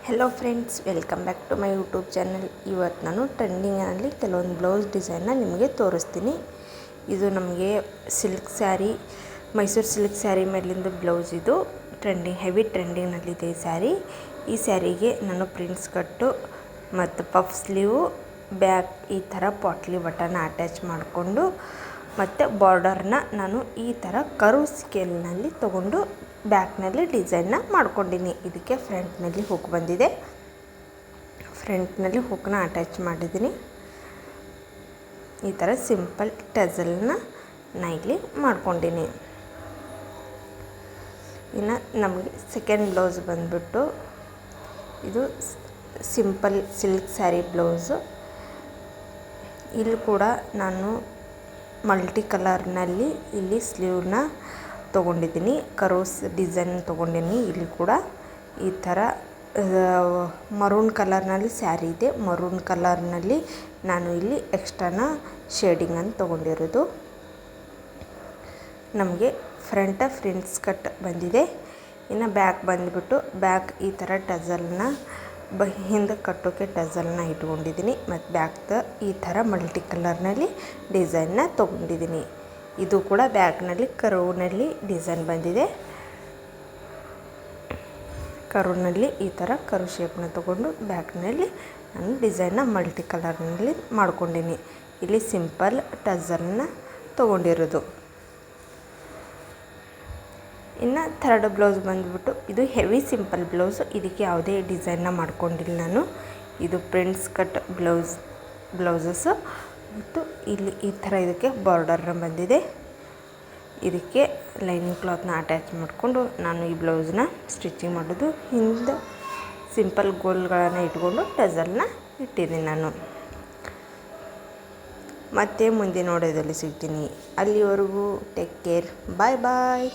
Hello friends, welcome back to my YouTube channel. ಇವತ್ತು ನಾನು ಟ್ರೆಂಡಿಂಗಲ್ಲಿ ಕೆಲವೊಂದು ಬ್ಲೌಸ್ ಡಿಸೈನ್ನ ನಿಮಗೆ ತೋರಿಸ್ತೀನಿ. ಇದು ನಮಗೆ ಸಿಲ್ಕ್ ಸ್ಯಾರಿ, ಮೈಸೂರು ಸಿಲ್ಕ್ ಸ್ಯಾರಿ ಮೇಲಿಂದ ಬ್ಲೌಸ್. ಇದು ಹೆವಿ ಟ್ರೆಂಡಿಂಗ್ನಲ್ಲಿದೆ ಈ ಸ್ಯಾರಿ. ಈ ಸ್ಯಾರಿಗೆ ನಾನು ಪ್ರಿನ್ಸ್ ಕಟ್ಟು ಮತ್ತು ಪಫ್ ಸ್ಲೀವು, ಬ್ಯಾಕ್ ಈ ಥರ ಪಾಟ್ಲಿ ಬಟನ್ ಅಟ್ಯಾಚ್ ಮಾಡಿಕೊಂಡು ಮತ್ತು ಬಾರ್ಡರ್ನ ನಾನು ಈ ಥರ ಕರ್ವ್ ಸ್ಕೇಲ್ನಲ್ಲಿ ತೊಗೊಂಡು ಬ್ಯಾಕ್ನಲ್ಲಿ ಡಿಸೈನ್ನ ಮಾಡ್ಕೊಂಡಿನಿ. ಇದಕ್ಕೆ ಫ್ರಂಟ್ನಲ್ಲಿ ಹುಕ್ ಬಂದಿದೆ, ಫ್ರಂಟ್ನಲ್ಲಿ ಹುಕ್ನ ಅಟ್ಯಾಚ್ ಮಾಡಿದ್ದೀನಿ. ಈ ಥರ ಸಿಂಪಲ್ ಟೆಸಲ್ನ ನೈಲಿ ಮಾಡ್ಕೊಂಡಿನಿ. ಇನ್ನು ನಮಗೆ ಸೆಕೆಂಡ್ ಬ್ಲೌಸ್ ಬಂದ್ಬಿಟ್ಟು ಇದು ಸಿಂಪಲ್ ಸಿಲ್ಕ್ ಸ್ಯಾರಿ ಬ್ಲೌಸು. ಇಲ್ಲಿ ಕೂಡ ನಾನು ಮಲ್ಟಿ ಕಲರ್ನಲ್ಲಿ ಇಲ್ಲಿ ಸ್ಲೀವ್ನ ತೊಗೊಂಡಿದ್ದೀನಿ, ಕರೋಸ್ ಡಿಸೈನ್ ತೊಗೊಂಡಿನಿ. ಇಲ್ಲಿ ಕೂಡ ಈ ಥರ ಮರೂನ್ ಕಲರ್ನಲ್ಲಿ ಸ್ಯಾರಿ ಇದೆ, ಮರೂನ್ ಕಲರ್ನಲ್ಲಿ ನಾನು ಇಲ್ಲಿ ಎಕ್ಸ್ಟ್ರಾನ ಶೇಡಿಂಗನ್ನು ತೊಗೊಂಡಿರೋದು. ನಮಗೆ ಫ್ರಿನ್ಸ್ ಕಟ್ ಬಂದಿದೆ. ಇನ್ನು ಬ್ಯಾಕ್ ಬಂದುಬಿಟ್ಟು ಬ್ಯಾಕ್ ಈ ಥರ ಟಜಲ್ನ ಹಿಂದೆ ಕಟ್ಟೋಕ್ಕೆ ಟಜಲ್ನ ಇಟ್ಕೊಂಡಿದ್ದೀನಿ ಮತ್ತು ಬ್ಯಾಕ್ದ ಈ ಥರ ಮಲ್ಟಿ ಕಲರ್ನಲ್ಲಿ ಡಿಸೈನ್ನ ತೊಗೊಂಡಿದ್ದೀನಿ. ಇದು ಕೂಡ ಬ್ಯಾಕ್ನಲ್ಲಿ ಕರ್ವ್ನಲ್ಲಿ ಡಿಸೈನ್ ಬಂದಿದೆ. ಕರ್ವ್ನಲ್ಲಿ ಈ ಥರ ಕರ್ವ್ ಶೇಪ್ನ ತೊಗೊಂಡು ಬ್ಯಾಕ್ನಲ್ಲಿ ನಾನು ಡಿಸೈನ್ನ ಮಲ್ಟಿ ಕಲರ್ನಲ್ಲಿ ಮಾಡ್ಕೊಂಡಿನಿ. ಇಲ್ಲಿ ಸಿಂಪಲ್ ಟಜಲ್ನ ತೊಗೊಂಡಿರೋದು. ಇನ್ನು ಥರ್ಡ್ ಬ್ಲೌಸ್ ಬಂದುಬಿಟ್ಟು ಇದು ಹೆವಿ ಸಿಂಪಲ್ ಬ್ಲೌಸು. ಇದಕ್ಕೆ ಯಾವುದೇ ಡಿಸೈನ್ನ ಮಾಡ್ಕೊಂಡಿಲ್ಲ ನಾನು. ಇದು ಪ್ರಿನ್ಸ್ ಕಟ್ ಬ್ಲೌಸಸ್ಸು ಮತ್ತು ಇಲ್ಲಿ ಈ ಥರ ಇದಕ್ಕೆ ಬಾರ್ಡರ್ನ ಬಂದಿದೆ. ಇದಕ್ಕೆ ಲೈನಿಂಗ್ ಕ್ಲಾತ್ನ ಅಟ್ಯಾಚ್ ಮಾಡಿಕೊಂಡು ನಾನು ಈ ಬ್ಲೌಸ್ನ ಸ್ಟಿಚಿಂಗ್ ಮಾಡೋದು. ಹಿಂದೆ ಸಿಂಪಲ್ ಗೋಲ್ಗಳನ್ನು ಇಟ್ಕೊಂಡು ಟಜಲ್ನ ಇಟ್ಟಿದ್ದೀನಿ ನಾನು. ಮತ್ತೆ ಮುಂದೆ ನೋಡೋದಲ್ಲಿ ಸಿಗ್ತೀನಿ. ಅಲ್ಲಿವರೆಗೂ ಟೇಕ್ ಕೇರ್, ಬಾಯ್ ಬಾಯ್.